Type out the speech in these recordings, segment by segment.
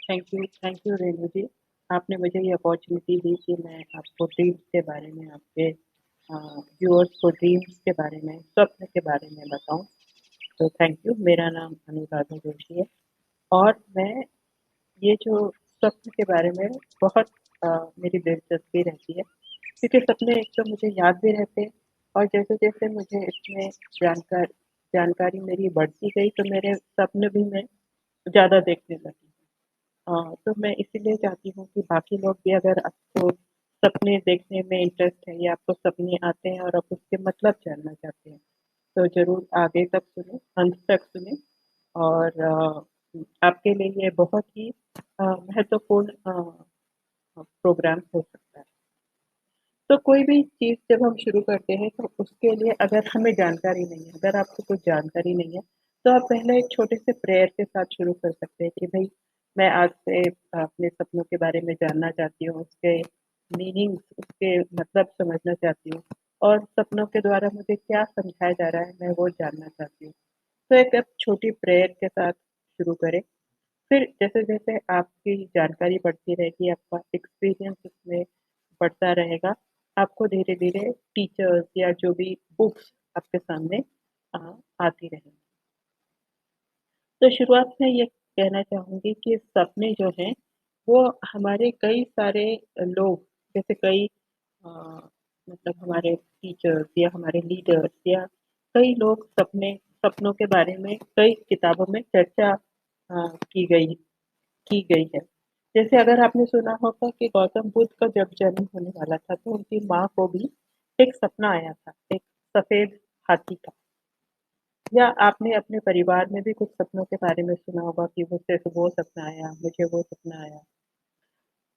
Thank you Renu जी। आपने मुझे ये अपॉर्चुनिटी दी कि मैं आपको ड्रीम्स के बारे में, आपके व्यूअर्स को ड्रीम्स के बारे में, स्वप्न के बारे में बताऊँ। तो थैंक यू। मेरा नाम अनुराधा जोशी है और मैं ये जो स्वप्न के बारे में बहुत मेरी दिलचस्पी रहती है, क्योंकि सपने एक तो मुझे याद भी रहते हैं और जैसे-जैसे मुझे इसमें जानकार जानकारी मेरी बढ़ती गई, तो मेरे सपने भी मैं ज़्यादा देखने लगी। तो मैं इसीलिए चाहती हूँ कि बाकी लोग भी, अगर आपको सपने देखने में इंटरेस्ट है या आपको सपने आते हैं और आप उसके मतलब जानना चाहते हैं, तो ज़रूर आगे तक सुनें, अंत तक सुनें और आपके लिए ये बहुत ही महत्वपूर्ण प्रोग्राम हो सकता है। तो कोई भी चीज़ जब हम शुरू करते हैं, तो उसके लिए अगर हमें जानकारी नहीं है, अगर आपको कुछ जानकारी नहीं है, तो आप पहले एक छोटे से प्रेयर के साथ शुरू कर सकते हैं कि भई मैं आज से अपने सपनों के बारे में जानना चाहती हूँ, उसके मीनिंग्स, उसके मतलब समझना चाहती हूँ और सपनों के द्वारा मुझे क्या समझाया जा रहा है, मैं वो जानना चाहती हूँ। तो एक आप छोटी प्रेयर के साथ शुरू करें। फिर जैसे-जैसे आपकी जानकारी बढ़ती रहेगी, आपका एक्सपीरियंस उसमें बढ़ता रहेगा, आपको धीरे-धीरे टीचर्स या जो भी बुक्स आपके सामने अ, आती रहेंगी। तो शुरुआत में ये कहना चाहूँगी कि सपने जो हैं, वो हमारे कई सारे लोग, जैसे कई अ, मतलब हमारे टीचर्स या हमारे लीडर्स या कई लोग सपनों के बारे में कई किताबों में चर्चा की गई है। जैसे अगर आपने सुना होगा कि गौतम बुद्ध का जब जन्म होने वाला था, तो उनकी माँ को भी एक सपना आया था, एक सफ़ेद हाथी का। या आपने अपने परिवार में भी कुछ सपनों के बारे में सुना होगा कि मुझसे तो वो सपना आया, मुझे वो सपना आया।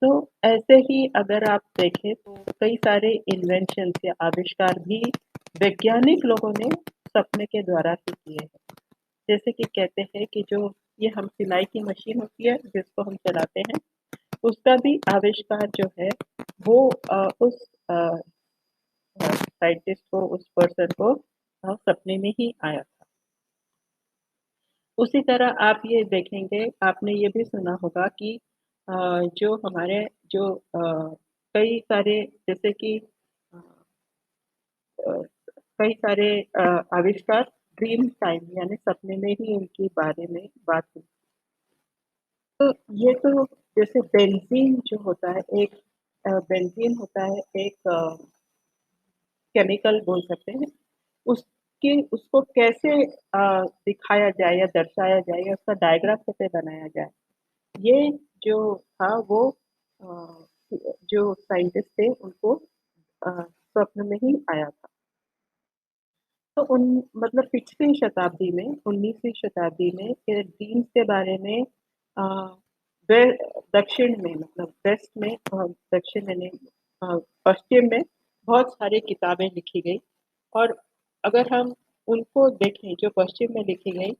तो ऐसे ही अगर आप देखें, तो कई सारे इन्वेंशन्स या आविष्कार भी वैज्ञानिक लोगों ने सपने के द्वारा ही किए हैं। जैसे कि कहते हैं कि जो ये हम सिलाई की मशीन होती है, जिसको हम चलाते हैं, उसका भी आविष्कार जो है वो उस साइंटिस्ट को, उस पर्सन को सपने में ही आया था। उसी तरह आप ये देखेंगे, आपने ये भी सुना होगा कि अ, जो हमारे जो कई सारे, जैसे कि अ अ, कई सारे आविष्कार ड्रीम टाइम यानी सपने में ही उनके बारे में बात हुई। तो ये तो जैसे बेंज़ीन जो होता है, एक बेंज़ीन होता है, एक केमिकल बोल सकते हैं। उसके उसको कैसे दिखाया जाए या दर्शाया जाए या उसका डायग्राम कैसे बनाया जाए, ये जो था वो जो साइंटिस्ट थे उनको स्वप्न में ही आया था। तो उन मतलब पिछली शताब्दी में, 19वीं शताब्दी में ये जीन्स के बारे में अ, वे दक्षिण में, मतलब वेस्ट में, दक्षिण यानी पश्चिम में बहुत सारी किताबें लिखी गई और अगर हम उनको देखें जो पश्चिम में लिखी गई,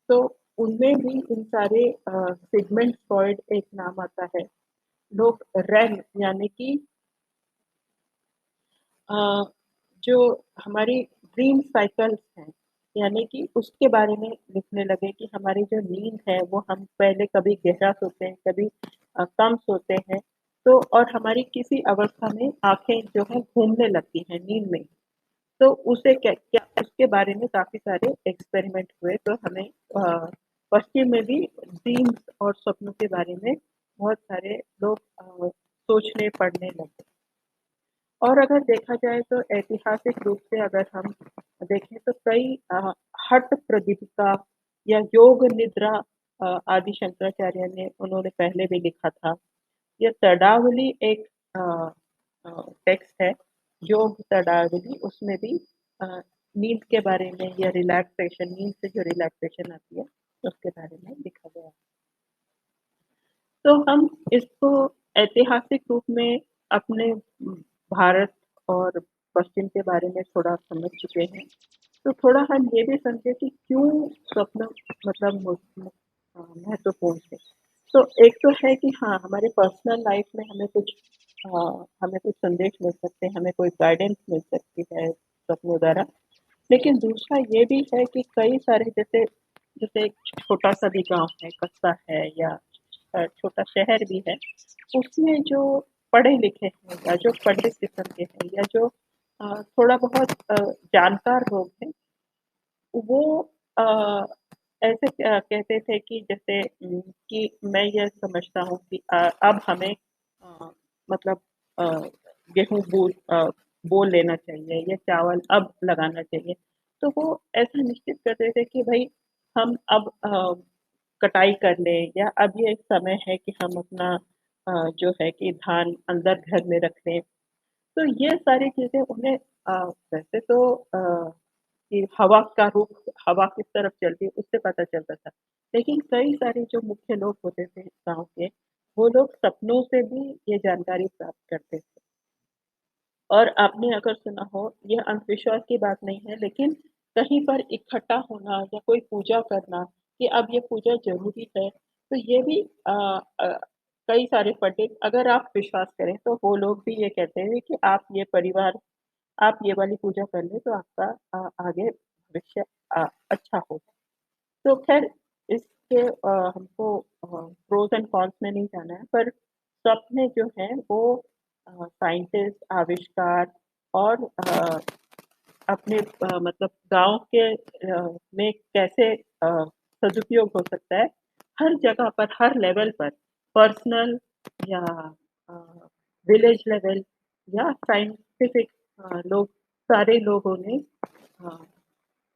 तो उनमें भी इन सारे सिगमंड फ्रॉइड एक नाम आता है। लोग रैम यानी कि अ, जो हमारी ड्रीम साइकिल्स हैं, यानी कि उसके बारे में लिखने लगे कि हमारी जो नींद है वो हम पहले कभी गहरा सोते हैं, कभी कम सोते हैं। तो और हमारी किसी अवस्था में आँखें जो है घूमने लगती हैं नींद में। तो उसे क्या क्या उसके बारे में काफ़ी सारे एक्सपेरिमेंट हुए, तो हमें पश्चिम में भी ड्रीम्स और सपनों के बारे में बहुत सारे लोग सोचने, पढ़ने लगे। और अगर देखा जाए तो ऐतिहासिक रूप से अगर हम देखें, तो कई हठ प्रदीपिका या योग निद्रा आदि शंकराचार्य ने उन्होंने पहले भी लिखा था। ये तड़ावली एक टेक्स्ट है, योग तड़ावली, उसमें भी अ, नींद के बारे में या रिलैक्सेशन, नींद से जो रिलैक्सेशन आती है, उसके बारे में लिखा गया है। तो हम इसको ऐतिहासिक रूप में अपने भारत और पश्चिम के बारे में थोड़ा समझ चुके हैं, तो थोड़ा हम ये भी समझे कि क्यों स्वप्न मतलब महत्वपूर्ण है। तो एक तो है कि हाँ, हमारे पर्सनल लाइफ में अ, हमें कुछ संदेश मिल सकते हैं, हमें कोई गाइडेंस मिल सकती है सपनों द्वारा। लेकिन दूसरा ये भी है कि कई सारे, जैसे जैसे एक छोटा-सा भी गाँव है, कस्बा है या छोटा शहर भी है, उसमें जो पढ़े-लिखे हैं या जो पंडित किस्म के हैं या जो थोड़ा बहुत जानकार लोग हैं, वो अ, ऐसे कहते थे कि जैसे कि मैं ये समझता हूँ कि अब हमें मतलब अ, गेहूँ बो लेना चाहिए या चावल अब लगाना चाहिए। तो वो ऐसा निश्चित करते थे कि भई हम अब कटाई कर लें या अब ये समय है कि हम अपना जो है कि धान अंदर घर में रख लें। तो ये सारी चीज़ें उन्हें वैसे तो कि हवा का रुख हवा किस तरफ चलती है उससे पता चलता था। लेकिन कई सारे जो मुख्य लोग होते थे गाँव के, वो लोग सपनों से भी ये जानकारी प्राप्त करते थे। और आपने अगर सुना हो, ये अंधविश्वास की बात नहीं है, लेकिन कहीं पर इकट्ठा होना या कोई पूजा करना कि अब ये पूजा ज़रूरी है, तो ये भी अ, कई सारे पंडित अगर आप विश्वास करें, तो वो लोग भी ये कहते हैं कि आप ये वाली पूजा कर लें, तो आपका आगे भविष्य अच्छा होगा। तो ख़ैर इसके हमको प्रोज़ एंड कॉन्स में नहीं जाना है, पर सपने जो हैं वो साइंटिस्ट, आविष्कार और अपने मतलब गाँव के में कैसे सदुपयोग हो सकता है, हर जगह पर, हर लेवल पर, पर्सनल या अ, विलेज लेवल या साइंटिफिक लोग सारे लोगों ने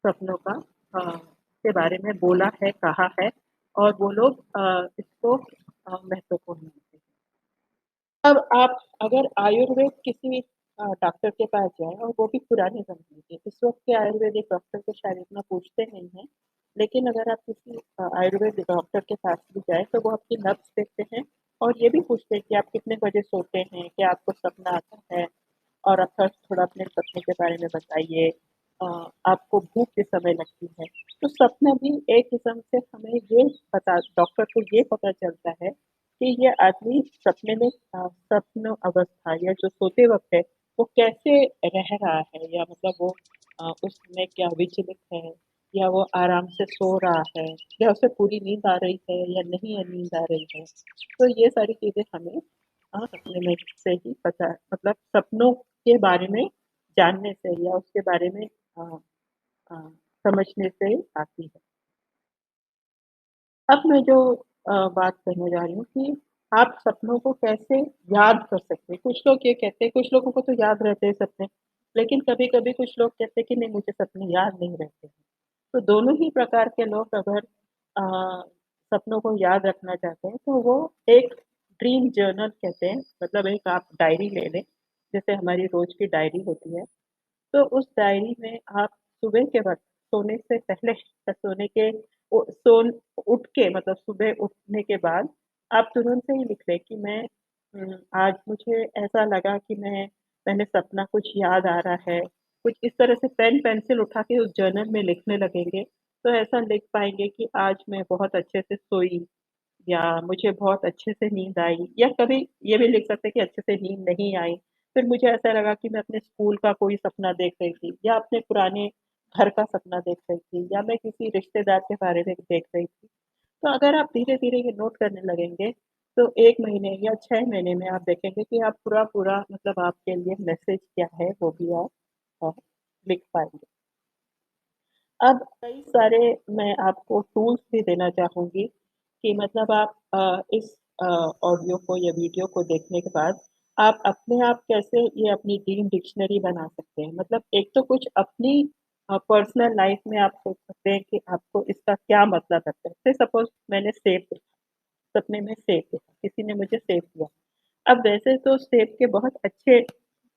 सपनों का के बारे में बोला है, कहा है और वो लोग इसको महत्वपूर्ण मानते हैं। अब आप अगर आयुर्वेद किसी डॉक्टर के पास जाएँ और वो भी पुराने ज़माने के, इस वक़्त के आयुर्वेदिक डॉक्टर तो शायद इतना पूछते नहीं हैं, लेकिन अगर आप किसी आयुर्वेद डॉक्टर के पास भी जाएँ, तो वो आपकी नब्ज़ देखते हैं और ये भी पूछते हैं कि आप कितने बजे सोते हैं? क्या आपको सपना आता है? और आप थोड़ा अपने सपने के बारे में बताइए। अ, आपको भूख किस समय लगती है? तो सपना भी एक किस्म से हमें ये पता डॉक्टर को ये पता चलता है कि ये आदमी सपने में स्वप्न अवस्था या जो सोते वक़्त है, वो कैसे रह रहा है या मतलब वो उसमें क्या विचलित है या वो आराम से सो रहा है या उसे पूरी नींद आ रही है या नहीं नींद आ रही है। तो ये सारी चीज़ें हमें सपने में से ही पता मतलब सपनों के बारे में जानने से या उसके बारे में अ, समझने से आती है। अब मैं जो बात करने जा रही हूँ कि आप सपनों को कैसे याद कर सकते हैं। कुछ लोग ये कहते हैं कुछ लोगों को तो याद रहते हैं सपने, लेकिन कभी-कभी कुछ लोग कहते हैं कि नहीं मुझे सपने याद नहीं रहते हैं। तो दोनों ही प्रकार के लोग अगर सपनों को याद रखना चाहते हैं, तो वो एक ड्रीम जर्नल कहते हैं, मतलब एक आप डायरी ले लें, जैसे हमारी रोज़ की डायरी होती है। तो उस डायरी में आप सुबह के वक़्त सोने से पहले या सोने के उ सोन उठ के मतलब सुबह उठने के बाद आप तुरंत से ही लिख लें कि मैं आज मुझे ऐसा लगा कि मैंने सपना कुछ याद आ रहा है। कुछ इस तरह से पेन पेंसिल उठा के उस जर्नल में लिखने लगेंगे, तो ऐसा लिख पाएँगे कि आज मैं बहुत अच्छे से सोई या मुझे बहुत अच्छे से नींद आई या कभी ये भी लिख सकते हैं कि अच्छे से नींद नहीं आई। फिर मुझे ऐसा लगा कि मैं अपने स्कूल का कोई सपना देख रही थी या अपने पुराने घर का सपना देख रही थी या मैं किसी रिश्तेदार के बारे में देख रही थी। तो अगर आप धीरे-धीरे ये नोट करने लगेंगे, तो 1 महीने या 6 महीने में आप देखेंगे कि आप पूरा-पूरा मतलब आपके लिए मैसेज क्या है वो भी आप अ, लिख पाएँगे। अब कई सारे मैं आपको टूल्स भी देना चाहूँगी कि मतलब आप इस ऑडियो को या वीडियो को देखने के बाद आप अपने आप कैसे ये अपनी ड्रीम डिक्शनरी बना सकते हैं। मतलब एक तो कुछ अपनी पर्सनल लाइफ़ में आप सोच सकते हैं कि आपको इसका क्या मतलब लगता है। से सपोज़ मैंने सेब देखा, सपने में सेब देखा, किसी ने मुझे सेब दिया। अब वैसे तो सेब के बहुत अच्छे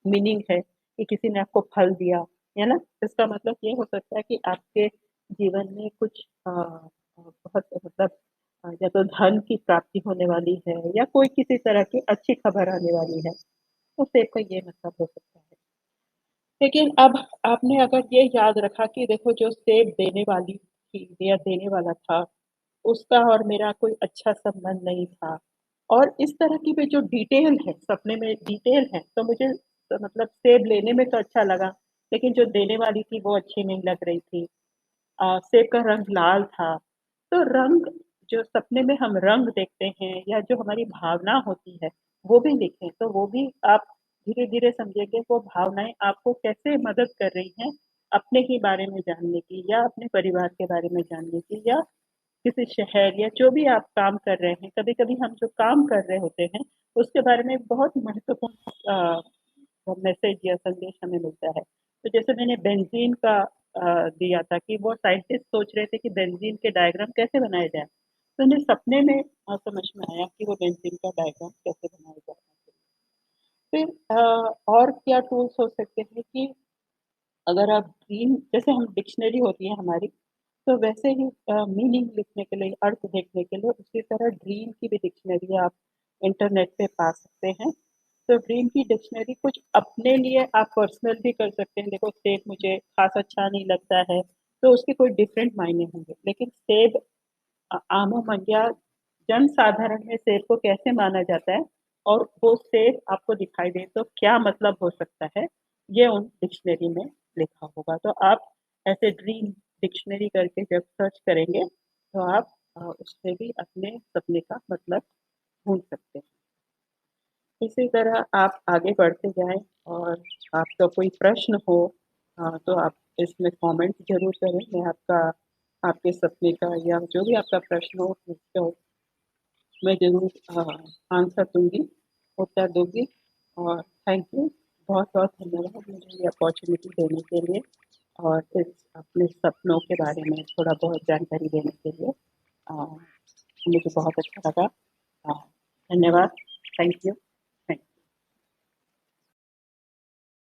मीनिंग है कि किसी ने आपको फल दिया, है ना? इसका मतलब ये हो सकता है कि आपके जीवन में कुछ बहुत मतलब या तो धन की प्राप्ति होने वाली है या कोई किसी तरह की अच्छी खबर आने वाली है, तो सेब का ये मतलब हो सकता है। लेकिन अब आपने अगर ये याद रखा कि देखो जो सेब देने वाली थी या देने वाला था, उसका और मेरा कोई अच्छा संबंध नहीं था और इस तरह की भी जो डिटेल है, सपने में डिटेल है, तो मुझे मतलब सेब लेने में तो अच्छा लगा, लेकिन जो देने वाली थी वो अच्छी नहीं लग रही थी। सेब का रंग लाल था, तो रंग जो सपने में हम रंग देखते हैं या जो हमारी भावना होती है, वो भी लिखें, तो वो भी आप धीरे-धीरे समझेंगे वो भावनाएँ आपको कैसे मदद कर रही हैं, अपने ही बारे में जानने की या अपने परिवार के बारे में जानने की या किसी शहर या जो भी आप काम कर रहे हैं, कभी-कभी हम जो काम कर रहे होते हैं, उसके बारे में बहुत महत्वपूर्ण मैसेज या संदेश हमें मिलता है। तो जैसे मैंने बेंज़ीन का दिया था कि वो साइंटिस्ट सोच रहे थे कि बेंज़ीन के डायग्राम कैसे बनाए जाएँ। तो उन्हें सपने में समझ में आया कि वो बेंज़ीन का डायग्राम कैसे बनाया जा सकता है। फिर और क्या टूल्स हो सकते हैं कि अगर आप ड्रीम जैसे हम डिक्शनरी होती है हमारी, तो वैसे ही मीनिंग लिखने के लिए, अर्थ देखने के लिए उसी तरह ड्रीम की भी डिक्शनरी आप इंटरनेट पे पा सकते हैं। तो ड्रीम की डिक्शनरी कुछ अपने लिए आप पर्सनल भी कर सकते हैं। देखो सेब मुझे ख़ास अच्छा नहीं लगता है, तो उसके कोई डिफरेंट मायने होंगे। लेकिन सेब आमूमन या जनसाधारण में सेब को कैसे माना जाता है और वो सेब आपको दिखाई दे तो क्या मतलब हो सकता है, ये उन डिक्शनरी में लिखा होगा। तो आप ऐसे ड्रीम डिक्शनरी करके जब सर्च करेंगे, तो आप उससे भी अपने सपने का मतलब ढूँढ सकते हैं। इसी तरह आप आगे बढ़ते जाएँ और आपका कोई प्रश्न हो तो आप इसमें कमेंट ज़रूर करें। मैं आपका आपके सपने का या जो भी आपका प्रश्न हो उसका मैं ज़रूर आंसर दूँगी, उत्तर दूँगी और थैंक यू। बहुत-बहुत धन्यवाद मुझे ये अपॉर्च्युनिटी देने के लिए और इस अपने सपनों के बारे में थोड़ा-बहुत जानकारी देने के लिए। मुझे बहुत अच्छा लगा। धन्यवाद। Thank you.